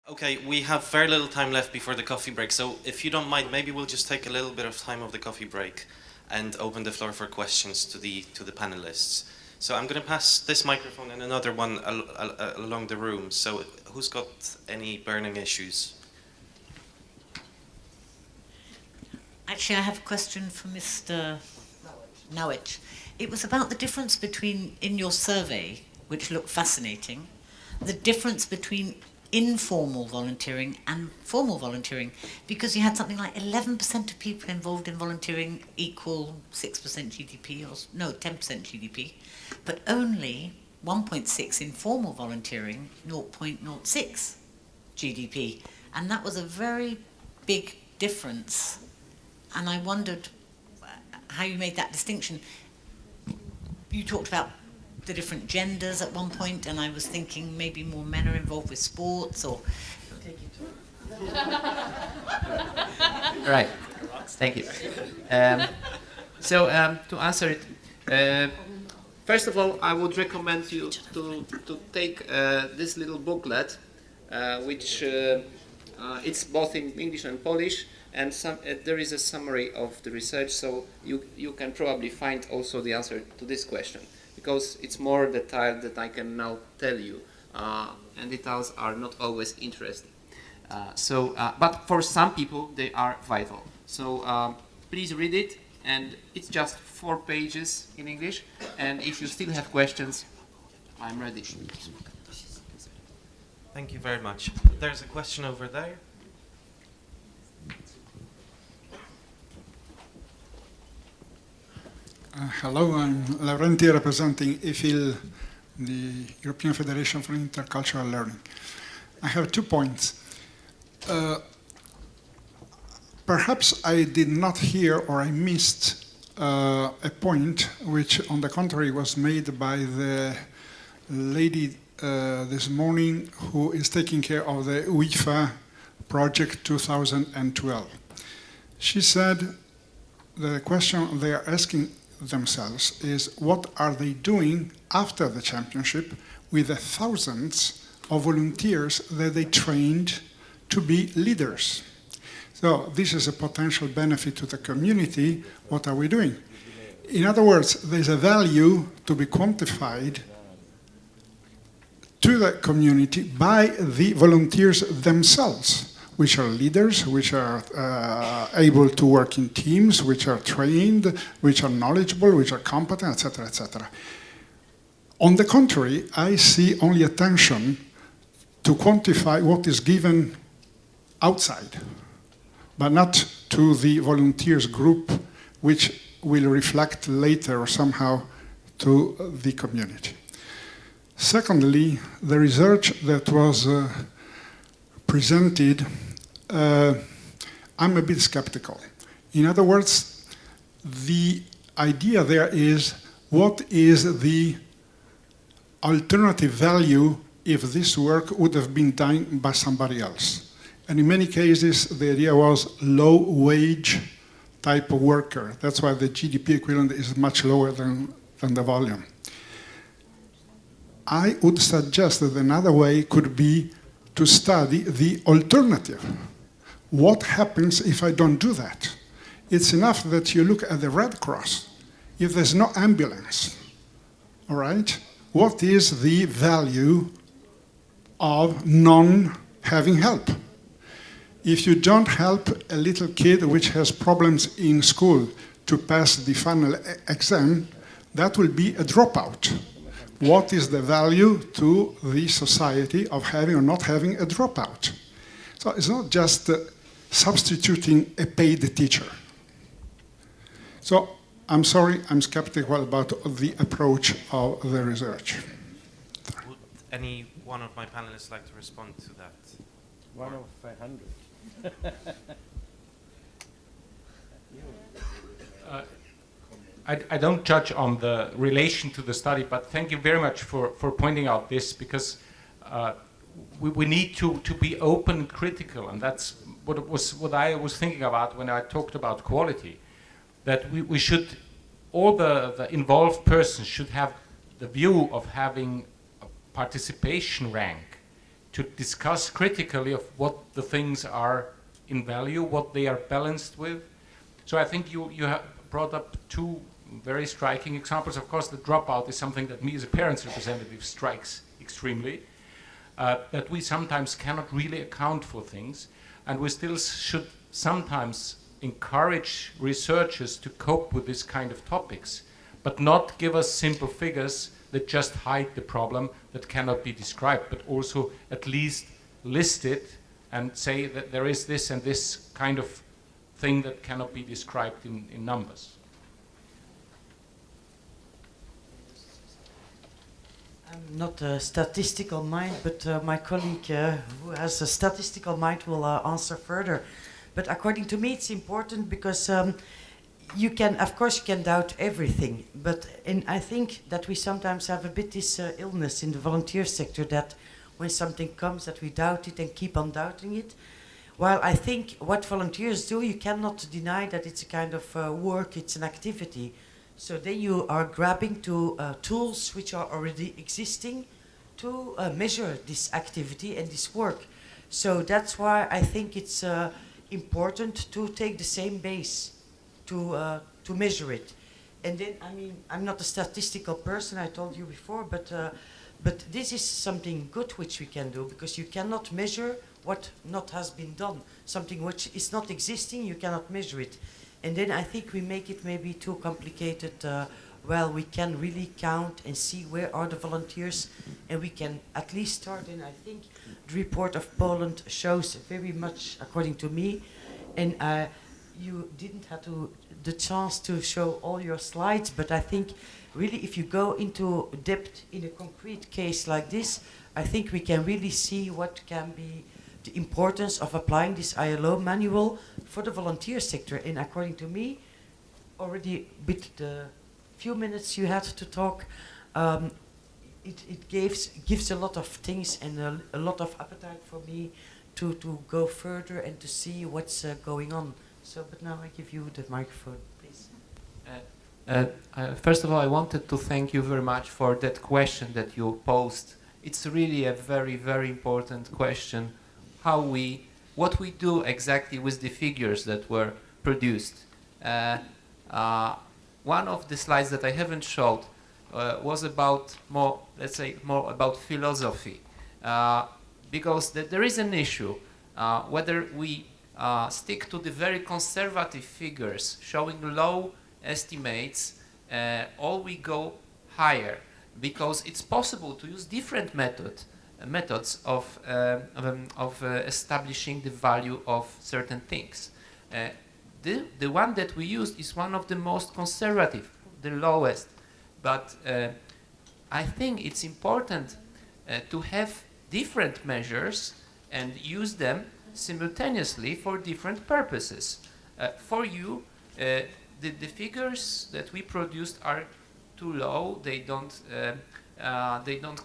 Okay, we have very little time left before the coffee break, so if you don't mind, maybe we'll just take a little bit of time of the coffee break and open the floor for questions to the panelists. So I'm going to pass this microphone and another one along the room. So who's got any burning issues? Actually, I have a question for Mr. Nowich. It was about the difference between, in your survey, which looked fascinating, the difference between informal volunteering and formal volunteering, because you had something like 11% of people involved in volunteering equal 6% GDP, or no, 10% GDP, but only 1.6 informal volunteering, 0.06 GDP. And that was a very big difference. And I wondered how you made that distinction. You talked about the different genders at one point, and I was thinking maybe more men are involved with sports, or... Right. Thank you. To answer it, first of all, I would recommend you to take this little booklet, which it's both in English and Polish, and there is a summary of the research, so you can probably find also the answer to this question, because it's more detailed than I can now tell you, and details are not always interesting. But for some people, they are vital. So please read it, and it's just 4 pages in English, and if you still have questions, I'm ready. Thank you very much. There's a question over there. Hello, I'm Laurenti representing EFIL, the European Federation for Intercultural Learning. I have 2 points. Perhaps I did not hear or I missed a point which, on the contrary, was made by the lady this morning who is taking care of the UEFA project 2012. She said the question they are asking themselves is, what are they doing after the championship with the thousands of volunteers that they trained to be leaders? So this is a potential benefit to the community. What are we doing? In other words, there's a value to be quantified to the community by the volunteers themselves, which are leaders, which are able to work in teams, which are trained, which are knowledgeable, which are competent, etc., etc. On the contrary, I see only attention to quantify what is given outside, but not to the volunteers group, which will reflect later somehow to the community. Secondly, the research that was presented, I'm a bit skeptical. In other words, the idea there is, what is the alternative value if this work would have been done by somebody else? And in many cases, the idea was low-wage type of worker. That's why the GDP equivalent is much lower than the volume. I would suggest that another way could be to study the alternative. What happens if I don't do that? It's enough that you look at the Red Cross. If there's no ambulance, all right, what is the value of non-having help? If you don't help a little kid which has problems in school to pass the final exam, that will be a dropout. What is the value to the society of having or not having a dropout? So it's not just substituting a paid teacher. So I'm sorry, I'm skeptical about the approach of the research. Would any one of my panelists like to respond to that? One of 100. I don't judge on the relation to the study, but thank you very much for pointing out this, because we need to be open and critical, and that's what I was thinking about when I talked about quality, that we should, all the involved persons should have the view of having a participation rank to discuss critically of what the things are in value, what they are balanced with. So I think you have brought up two very striking examples. Of course, the dropout is something that me as a parents representative strikes extremely, that we sometimes cannot really account for things, and we still should sometimes encourage researchers to cope with this kind of topics, but not give us simple figures that just hide the problem that cannot be described, but also at least list it and say that there is this and this kind of thing that cannot be described in numbers. I'm not a statistical mind, but my colleague who has a statistical mind will answer further. But according to me, it's important because you can, of course, you can doubt everything. But I think that we sometimes have a bit this illness in the volunteer sector that when something comes that we doubt it and keep on doubting it. While I think what volunteers do, you cannot deny that it's a kind of work, it's an activity. So then you are grabbing to tools which are already existing to measure this activity and this work. So that's why I think it's important to take the same base to measure it. And then, I mean, I'm not a statistical person, I told you before, but this is something good which we can do, because you cannot measure what not has been done. Something which is not existing, you cannot measure it. And then I think we make it maybe too complicated. Well, we can really count and see where are the volunteers, and we can at least start. And I think the report of Poland shows very much, according to me, and you didn't have the chance to show all your slides, but I think really if you go into depth in a concrete case like this, I think we can really see what can be the importance of applying this ILO manual for the volunteer sector. And according to me, already with the few minutes you had to talk, it gives a lot of things and a lot of appetite for me to go further and to see what's going on. So, but now I give you the microphone, please. First of all, I wanted to thank you very much for that question that you posed. It's really a very, very important question. What we do exactly with the figures that were produced. One of the slides that I haven't showed was about more about philosophy, because there is an issue whether we stick to the very conservative figures showing low estimates, or we go higher, because it's possible to use different methods of establishing the value of certain things. The one that we used is one of the most conservative, the lowest, but I think it's important to have different measures and use them simultaneously for different purposes. For you, the figures that we produced are too low. They don't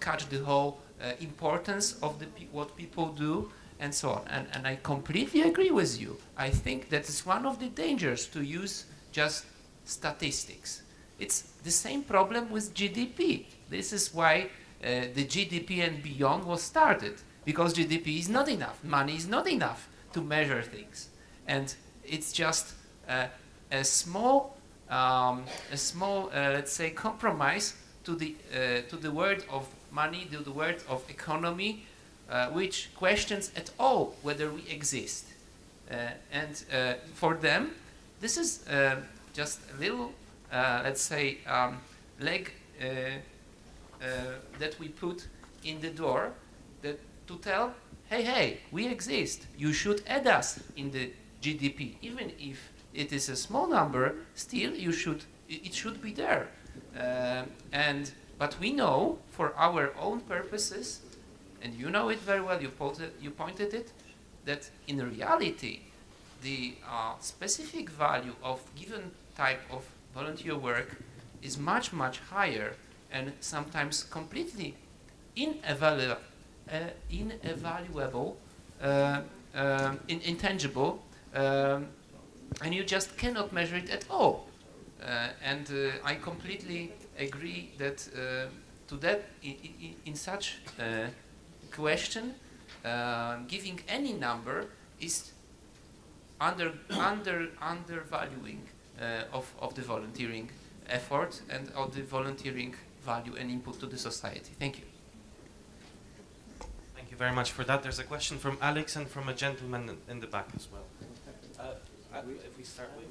catch the whole importance of what people do, and so on. And I completely agree with you. I think that is one of the dangers to use just statistics. It's the same problem with GDP. This is why the GDP and beyond was started, because GDP is not enough. Money is not enough to measure things, and it's just a small, let's say, compromise to the word of money, to the word of economy, which questions at all whether we exist. And for them, this is just a little, let's say, leg that we put in the door to tell, hey, we exist. You should add us in the GDP. Even if it is a small number, still it should be there. But we know, for our own purposes, and you know it very well, you pointed it, that in reality, the specific value of given type of volunteer work is much, much higher, and sometimes completely invaluable, intangible, and you just cannot measure it at all. I completely agree that in such question, giving any number is undervaluing of the volunteering effort and of the volunteering value and input to the society. Thank you. Thank you very much for that. There's a question from Alex and from a gentleman in the back as well. If we start with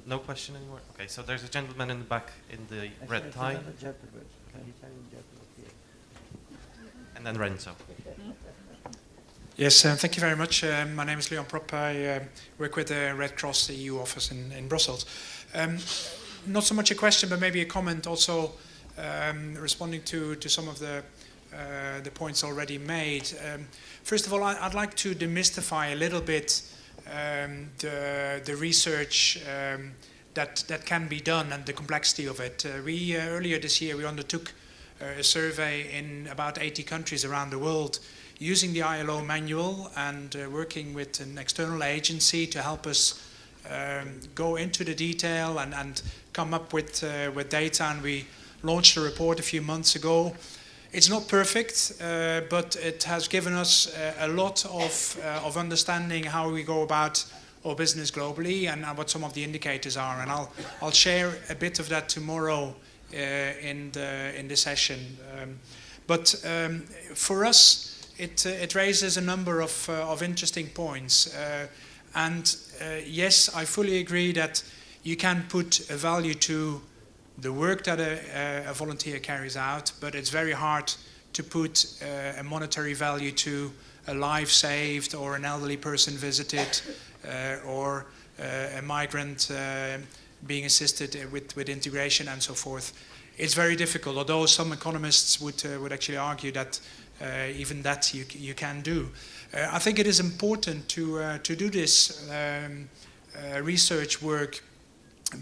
no question anymore? Okay, so there's a gentleman in the back in the red tie. And then Renzo. Yes, thank you very much. My name is Leon Prop. I work with the Red Cross EU office in Brussels. Not so much a question, but maybe a comment also responding to some of the points already made. First of all, I'd like to demystify a little bit the research that can be done and the complexity of it. Earlier this year, we undertook a survey in about 80 countries around the world using the ILO manual and working with an external agency to help us go into the detail and come up with data. And we launched a report a few months ago. It's not perfect, but it has given us a lot of understanding how we go about our business globally and what some of the indicators are. And I'll share a bit of that tomorrow in the session. But for us, it raises a number of interesting points. Yes, I fully agree that you can put a value to the work that a volunteer carries out, but it's very hard to put a monetary value to a life saved or an elderly person visited or a migrant being assisted with integration and so forth. It's very difficult, although some economists would actually argue that even that you can do. I think it is important to do this research work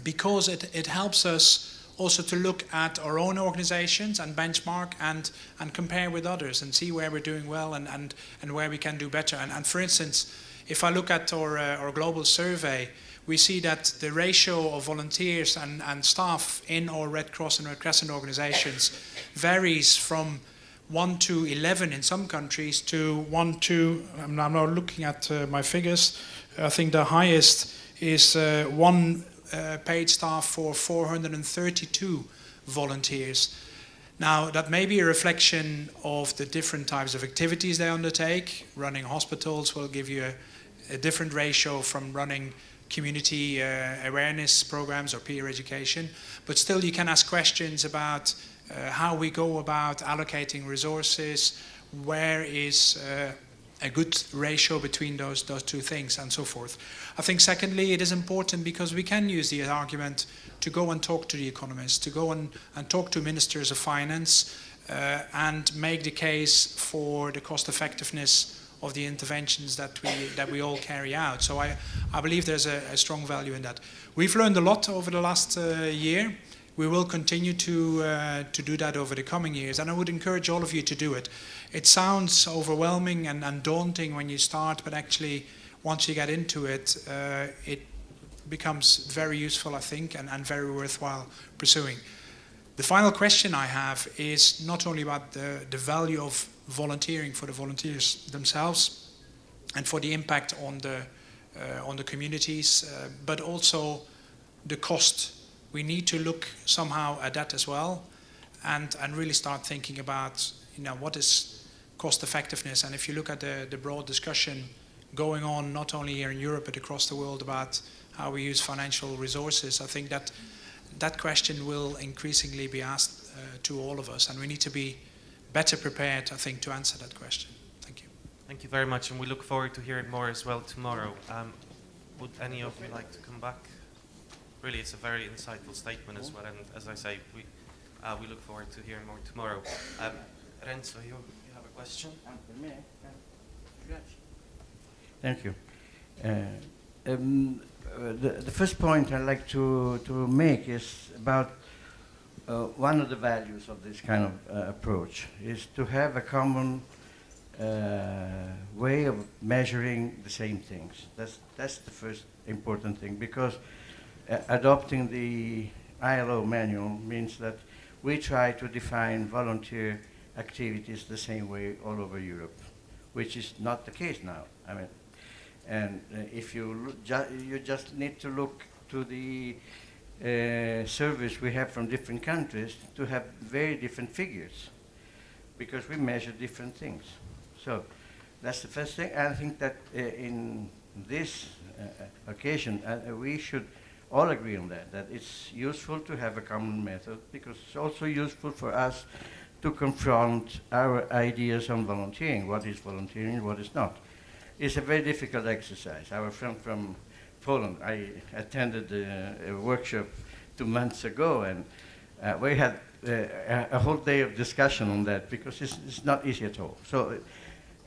because it helps us also to look at our own organizations and benchmark and compare with others and see where we're doing well and where we can do better. And for instance, if I look at our global survey, we see that the ratio of volunteers and staff in our Red Cross and Red Crescent organizations varies from 1 to 11 in some countries to 1 to, I'm now looking at my figures, I think the highest is 1 paid staff for 432 volunteers. Now, that may be a reflection of the different types of activities they undertake. Running hospitals will give you a different ratio from running community awareness programs or peer education. But still, you can ask questions about how we go about allocating resources, where is a good ratio between those two things, and so forth. I think secondly, it is important because we can use the argument to go and talk to the economists, to go and talk to ministers of finance and make the case for the cost effectiveness of the interventions that we all carry out. So I believe there's a strong value in that. We've learned a lot over the last year. We will continue to do that over the coming years, and I would encourage all of you to do it. It sounds overwhelming and daunting when you start, but actually, once you get into it, it becomes very useful, I think, and very worthwhile pursuing. The final question I have is not only about the value of volunteering for the volunteers themselves and for the impact on the communities, but also the cost. We need to look somehow at that as well, and really start thinking about, what is cost effectiveness. And if you look at the broad discussion going on not only here in Europe but across the world about how we use financial resources, I think that question will increasingly be asked to all of us, and we need to be better prepared, I think, to answer that question. Thank you. Thank you very much, and we look forward to hearing more as well tomorrow. Would any of you like to come back? Really, it's a very insightful statement as well, and as I say, we look forward to hearing more tomorrow. Renzo, you have a question? Thank you. The first point I'd like to make is about one of the values of this kind of approach is to have a common way of measuring the same things. That's the first important thing, because adopting the ILO manual means that we try to define volunteer activities the same way all over Europe, which is not the case now. I mean, and if you you just need to look to the surveys we have from different countries to have very different figures, because we measure different things. So that's the first thing. And I think that in this occasion, we should all agree on that it's useful to have a common method, because it's also useful for us to confront our ideas on volunteering. What is volunteering, what is not? It's a very difficult exercise. Our friend from Poland, I attended a workshop 2 months ago, and we had a whole day of discussion on that, because it's not easy at all. So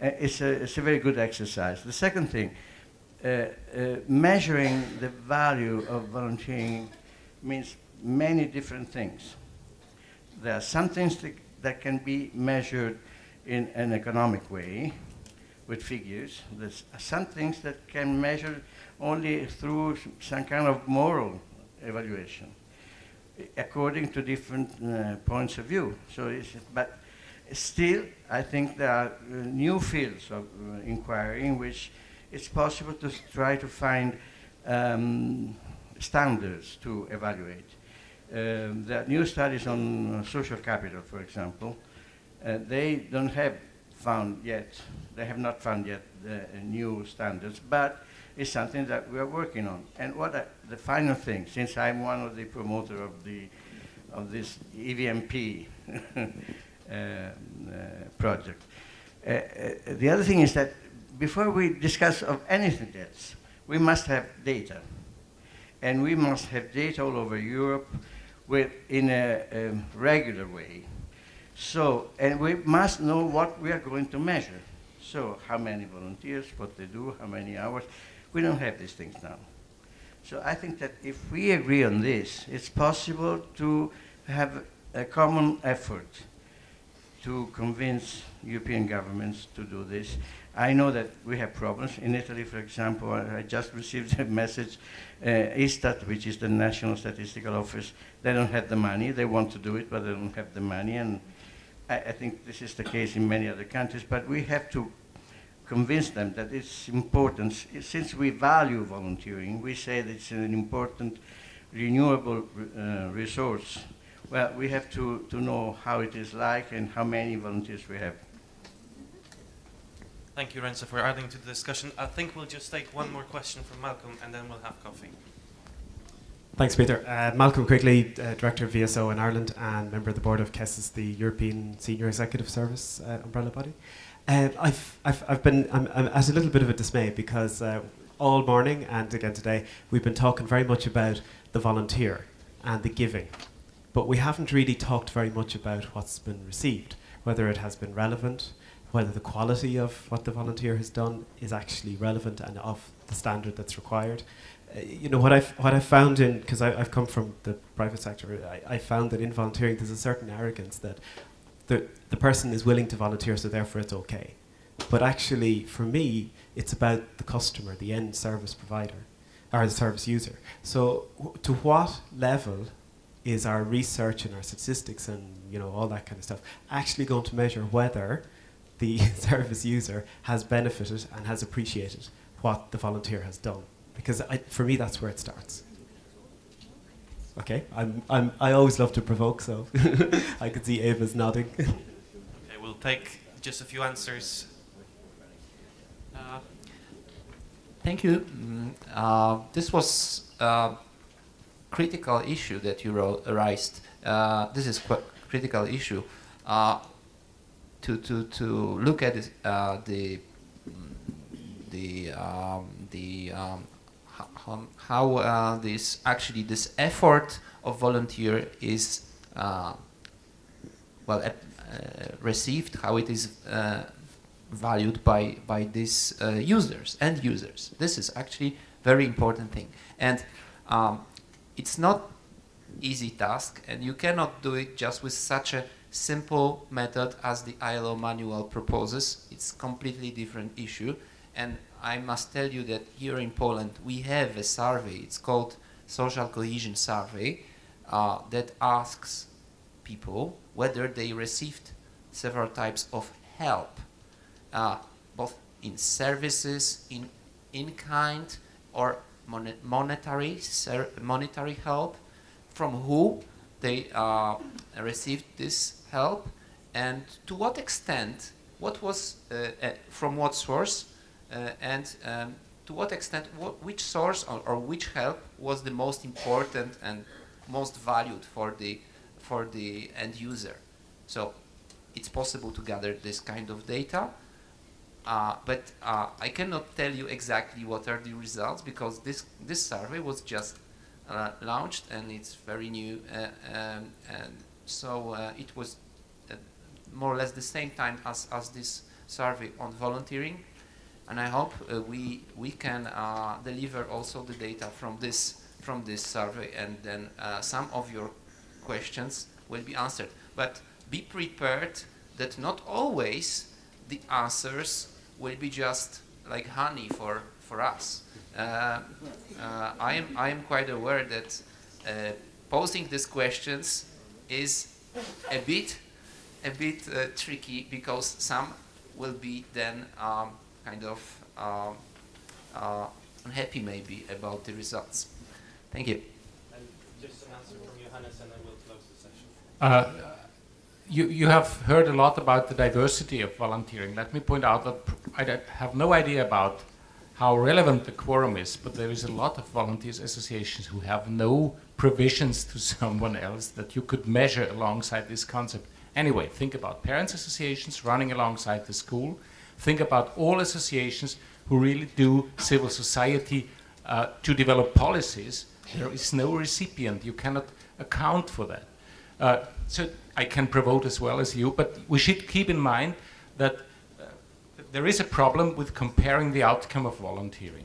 it's a very good exercise. The second thing, measuring the value of volunteering means many different things. There are some things that can be measured in an economic way with figures. There's some things that can measure only through some kind of moral evaluation, according to different points of view. So, but still, I think there are new fields of inquiry in which it's possible to try to find standards to evaluate. There are new studies on social capital, for example. They have not found yet the new standards, but it's something that we are working on. And the final thing, since I'm one of the promoters of this EVMP project, the other thing is that before we discuss of anything else, we must have data. And we must have data all over Europe in a regular way. So, and we must know what we are going to measure. So, how many volunteers, what they do, how many hours. We don't have these things now. So I think that if we agree on this, it's possible to have a common effort to convince European governments to do this. I know that we have problems. In Italy, for example, I just received a message, Istat, which is the National Statistical Office, they don't have the money. They want to do it, but they don't have the money. And I think this is the case in many other countries, but we have to convince them that it's important. Since we value volunteering, we say that it's an important renewable resource. Well, we have to know how it is like and how many volunteers we have. Thank you, Renzo, for adding to the discussion. I think we'll just take one more question from Malcolm, and then we'll have coffee. Thanks, Peter. Malcolm Quigley, Director of VSO in Ireland and member of the board of KESIS, the European Senior Executive Service umbrella body. I'm at a little bit of a dismay because all morning and again today we've been talking very much about the volunteer and the giving, but we haven't really talked very much about what's been received, whether it has been relevant, whether the quality of what the volunteer has done is actually relevant and of the standard that's required. You know, what I've found in, because I've come from the private sector, I found that in volunteering there's a certain arrogance that the person is willing to volunteer, so therefore it's okay. But actually, for me, it's about the customer, the end service provider, or the service user. So to what level is our research and our statistics and, you know, all that kind of stuff actually going to measure whether the service user has benefited and has appreciated what the volunteer has done? Because for me, that's where it starts. Okay, I always love to provoke, so I can see Ava's nodding. Okay, we'll take just a few answers. Thank you. This was a critical issue that you raised. This is quite critical issue to look at it, how this effort of volunteer is received, how it is valued by these end users. This is actually very important thing, and it's not easy task, and you cannot do it just with such a simple method as the ILO manual proposes. It's completely different issue, and I must tell you that here in Poland we have a survey. It's called Social Cohesion Survey that asks people whether they received several types of help, both in services, in kind, or monetary help, from who they received this help, and to what extent, what was from what source, and to what extent, which source or which help was the most important and most valued for the end user. So it's possible to gather this kind of data, but I cannot tell you exactly what are the results, because this survey was just launched and it's very new, and so it was more or less the same time as this survey on volunteering, and I hope we can deliver also the data from this survey, and then some of your questions will be answered. But be prepared that not always the answers will be just like honey for us. I am quite aware that posing these questions is a bit tricky, because some will be then kind of unhappy maybe about the results. Thank you. And just an answer from Johannes, and then we'll close the session. You have heard a lot about the diversity of volunteering. Let me point out that I have no idea about how relevant the quorum is, but there is a lot of volunteers associations who have no provisions to someone else that you could measure alongside this concept. Anyway, think about parents' associations running alongside the school. Think about all associations who really do civil society to develop policies. There is no recipient. You cannot account for that. So I can provoke as well as you, but we should keep in mind that there is a problem with comparing the outcome of volunteering.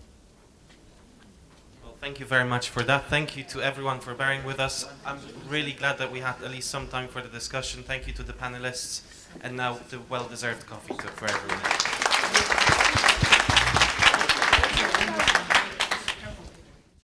Well, thank you very much for that. Thank you to everyone for bearing with us. I'm really glad that we had at least some time for the discussion. Thank you to the panelists, and now the well-deserved coffee for everyone.